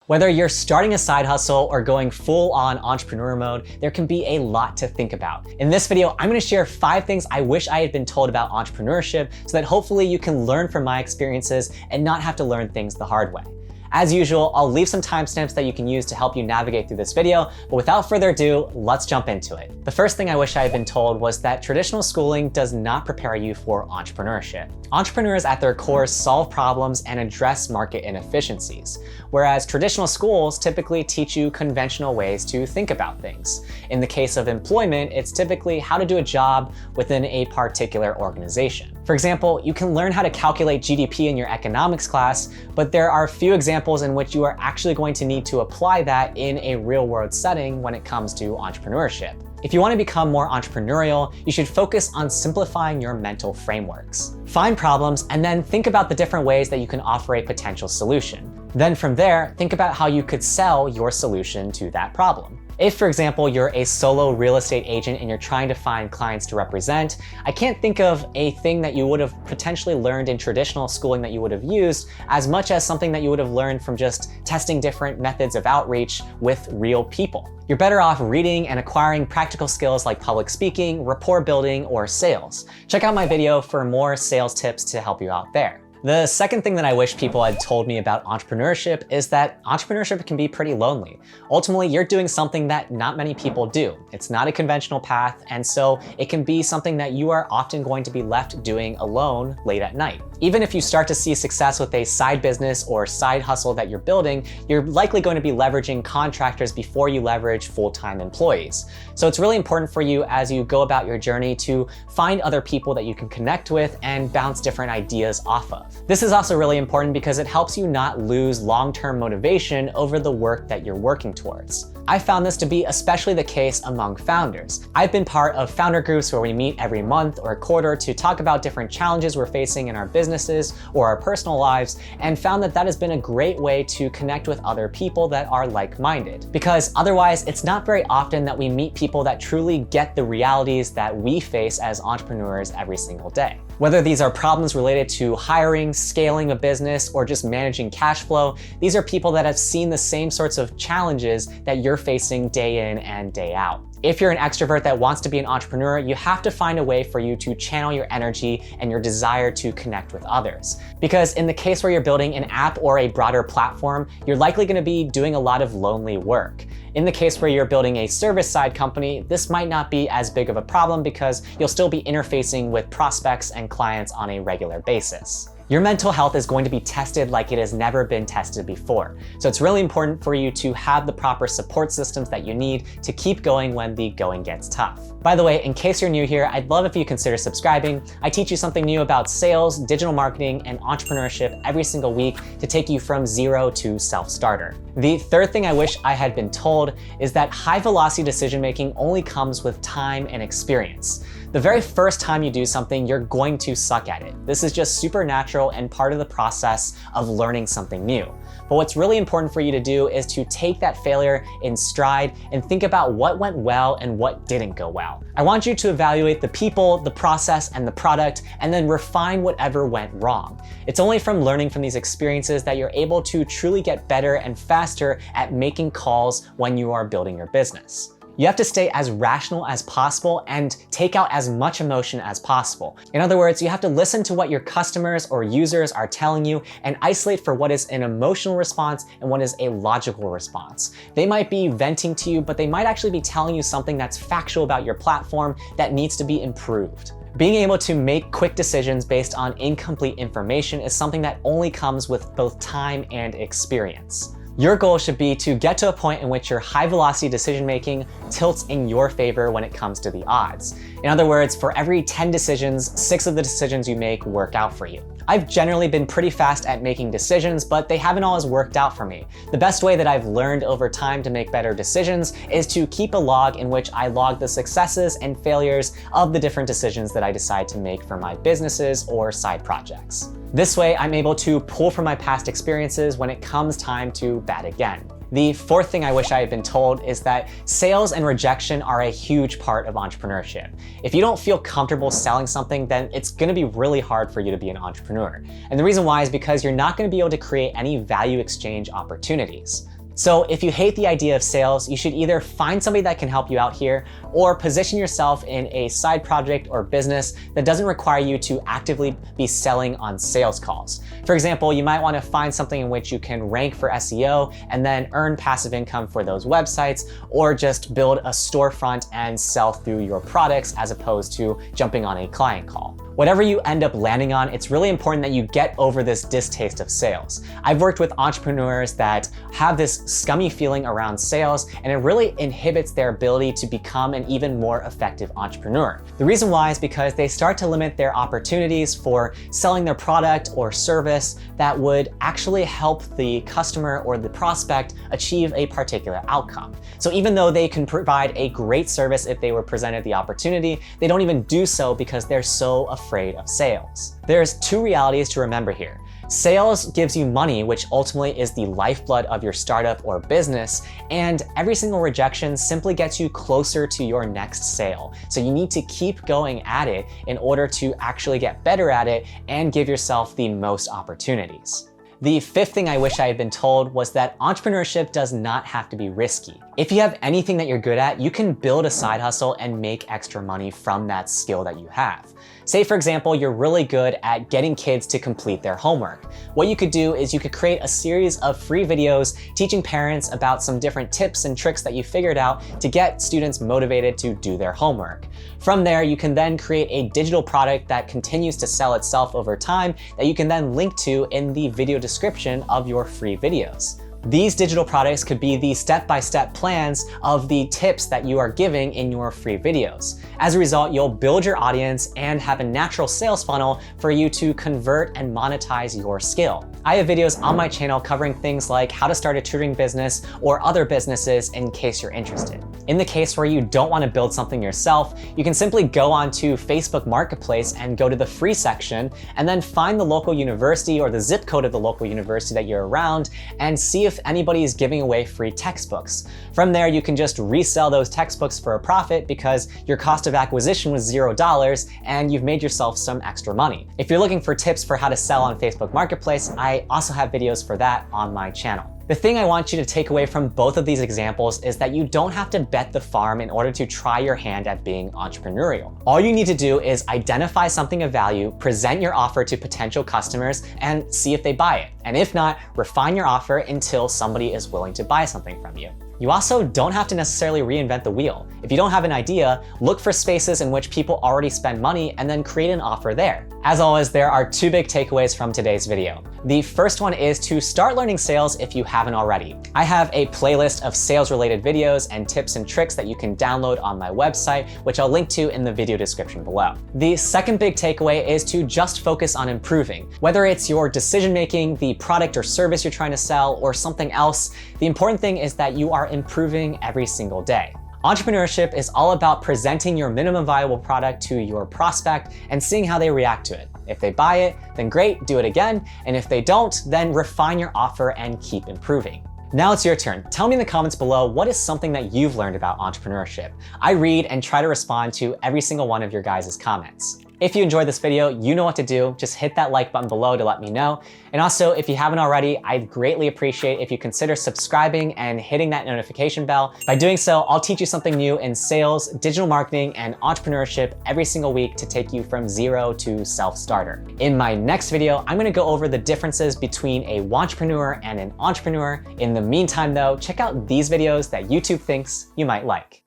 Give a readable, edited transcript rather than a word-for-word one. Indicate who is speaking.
Speaker 1: Whether you're starting a side hustle or going full-on entrepreneur mode, there can be a lot to think about. In this video, I'm gonna share 5 things I wish I had been told about entrepreneurship so that hopefully you can learn from my experiences and not have to learn things the hard way. As usual, I'll leave some timestamps that you can use to help you navigate through this video, but without further ado, let's jump into it. The first thing I wish I had been told was that traditional schooling does not prepare you for entrepreneurship. Entrepreneurs at their core solve problems and address market inefficiencies, whereas traditional schools typically teach you conventional ways to think about things. In the case of employment, it's typically how to do a job within a particular organization. For example, you can learn how to calculate GDP in your economics class, but there are few examples in which you are actually going to need to apply that in a real-world setting when it comes to entrepreneurship. If you want to become more entrepreneurial, you should focus on simplifying your mental frameworks. Find problems and then think about the different ways that you can offer a potential solution. Then from there, think about how you could sell your solution to that problem. If, for example, you're a solo real estate agent and you're trying to find clients to represent, I can't think of a thing that you would have potentially learned in traditional schooling that you would have used as much as something that you would have learned from just testing different methods of outreach with real people. You're better off reading and acquiring practical skills like public speaking, rapport building, or sales. Check out my video for more sales tips to help you out there. The second thing that I wish people had told me about entrepreneurship is that entrepreneurship can be pretty lonely. Ultimately, you're doing something that not many people do. It's not a conventional path, and so it can be something that you are often going to be left doing alone late at night. Even if you start to see success with a side business or side hustle that you're building, you're likely going to be leveraging contractors before you leverage full-time employees. So it's really important for you as you go about your journey to find other people that you can connect with and bounce different ideas off of. This is also really important because it helps you not lose long-term motivation over the work that you're working towards. I found this to be especially the case among founders. I've been part of founder groups where we meet every month or quarter to talk about different challenges we're facing in our businesses or our personal lives, and found that that has been a great way to connect with other people that are like-minded. Because otherwise, it's not very often that we meet people that truly get the realities that we face as entrepreneurs every single day. Whether these are problems related to hiring, scaling a business, or just managing cash flow, these are people that have seen the same sorts of challenges that you're facing day in and day out. If you're an extrovert that wants to be an entrepreneur, you have to find a way for you to channel your energy and your desire to connect with others. Because in the case where you're building an app or a broader platform, you're likely going to be doing a lot of lonely work. In the case where you're building a service side company, this might not be as big of a problem because you'll still be interfacing with prospects and clients on a regular basis. Your mental health is going to be tested like it has never been tested before. So it's really important for you to have the proper support systems that you need to keep going when the going gets tough. By the way, in case you're new here, I'd love if you consider subscribing. I teach you something new about sales, digital marketing, and entrepreneurship every single week to take you from zero to self-starter. The third thing I wish I had been told is that high velocity decision-making only comes with time and experience. The very first time you do something, you're going to suck at it. This is just supernatural and part of the process of learning something new. But what's really important for you to do is to take that failure in stride and think about what went well and what didn't go well. I want you to evaluate the people, the process, and the product, and then refine whatever went wrong. It's only from learning from these experiences that you're able to truly get better and faster at making calls when you are building your business. You have to stay as rational as possible and take out as much emotion as possible. In other words, you have to listen to what your customers or users are telling you and isolate for what is an emotional response and what is a logical response. They might be venting to you, but they might actually be telling you something that's factual about your platform that needs to be improved. Being able to make quick decisions based on incomplete information is something that only comes with both time and experience. Your goal should be to get to a point in which your high velocity decision making tilts in your favor when it comes to the odds. In other words, for every 10 decisions, 6 of the decisions you make work out for you. I've generally been pretty fast at making decisions, but they haven't always worked out for me. The best way that I've learned over time to make better decisions is to keep a log in which I log the successes and failures of the different decisions that I decide to make for my businesses or side projects. This way, I'm able to pull from my past experiences when it comes time to bat again. The fourth thing I wish I had been told is that sales and rejection are a huge part of entrepreneurship. If you don't feel comfortable selling something, then it's gonna be really hard for you to be an entrepreneur. And the reason why is because you're not gonna be able to create any value exchange opportunities. So if you hate the idea of sales, you should either find somebody that can help you out here or position yourself in a side project or business that doesn't require you to actively be selling on sales calls. For example, you might want to find something in which you can rank for SEO and then earn passive income for those websites, or just build a storefront and sell through your products as opposed to jumping on a client call. Whatever you end up landing on, it's really important that you get over this distaste of sales. I've worked with entrepreneurs that have this scummy feeling around sales, and it really inhibits their ability to become an even more effective entrepreneur. The reason why is because they start to limit their opportunities for selling their product or service that would actually help the customer or the prospect achieve a particular outcome. So even though they can provide a great service if they were presented the opportunity, they don't even do so because they're so afraid of sales. There's two realities to remember here. Sales gives you money, which ultimately is the lifeblood of your startup or business, and every single rejection simply gets you closer to your next sale. So you need to keep going at it in order to actually get better at it and give yourself the most opportunities. The fifth thing I wish I had been told was that entrepreneurship does not have to be risky. If you have anything that you're good at, you can build a side hustle and make extra money from that skill that you have. Say, for example, you're really good at getting kids to complete their homework. What you could do is you could create a series of free videos teaching parents about some different tips and tricks that you figured out to get students motivated to do their homework. From there, you can then create a digital product that continues to sell itself over time that you can then link to in the video description of your free videos. These digital products could be the step-by-step plans of the tips that you are giving in your free videos. As a result, you'll build your audience and have a natural sales funnel for you to convert and monetize your skill. I have videos on my channel covering things like how to start a tutoring business or other businesses in case you're interested. In the case where you don't want to build something yourself, you can simply go onto Facebook Marketplace and go to the free section and then find the local university or the zip code of the local university that you're around and see if anybody is giving away free textbooks. From there, you can just resell those textbooks for a profit because your cost of acquisition was $0 and you've made yourself some extra money. If you're looking for tips for how to sell on Facebook Marketplace, I also have videos for that on my channel. The thing I want you to take away from both of these examples is that you don't have to bet the farm in order to try your hand at being entrepreneurial. All you need to do is identify something of value, present your offer to potential customers, and see if they buy it. And if not, refine your offer until somebody is willing to buy something from you. You also don't have to necessarily reinvent the wheel. If you don't have an idea, look for spaces in which people already spend money and then create an offer there. As always, there are two big takeaways from today's video. The first one is to start learning sales if you haven't already. I have a playlist of sales-related videos and tips and tricks that you can download on my website, which I'll link to in the video description below. The second big takeaway is to just focus on improving. Whether it's your decision-making, the product or service you're trying to sell, or something else, the important thing is that you are improving every single day. Entrepreneurship is all about presenting your minimum viable product to your prospect and seeing how they react to it. If they buy it, then great, do it again. And if they don't, then refine your offer and keep improving. Now it's your turn. Tell me in the comments below, what is something that you've learned about entrepreneurship? I read and try to respond to every single one of your guys' comments. If you enjoyed this video, you know what to do. Just hit that like button below to let me know. And also, if you haven't already, I'd greatly appreciate if you consider subscribing and hitting that notification bell. By doing so, I'll teach you something new in sales, digital marketing, and entrepreneurship every single week to take you from zero to self-starter. In my next video, I'm gonna go over the differences between a wantrepreneur and an entrepreneur. In the meantime though, check out these videos that YouTube thinks you might like.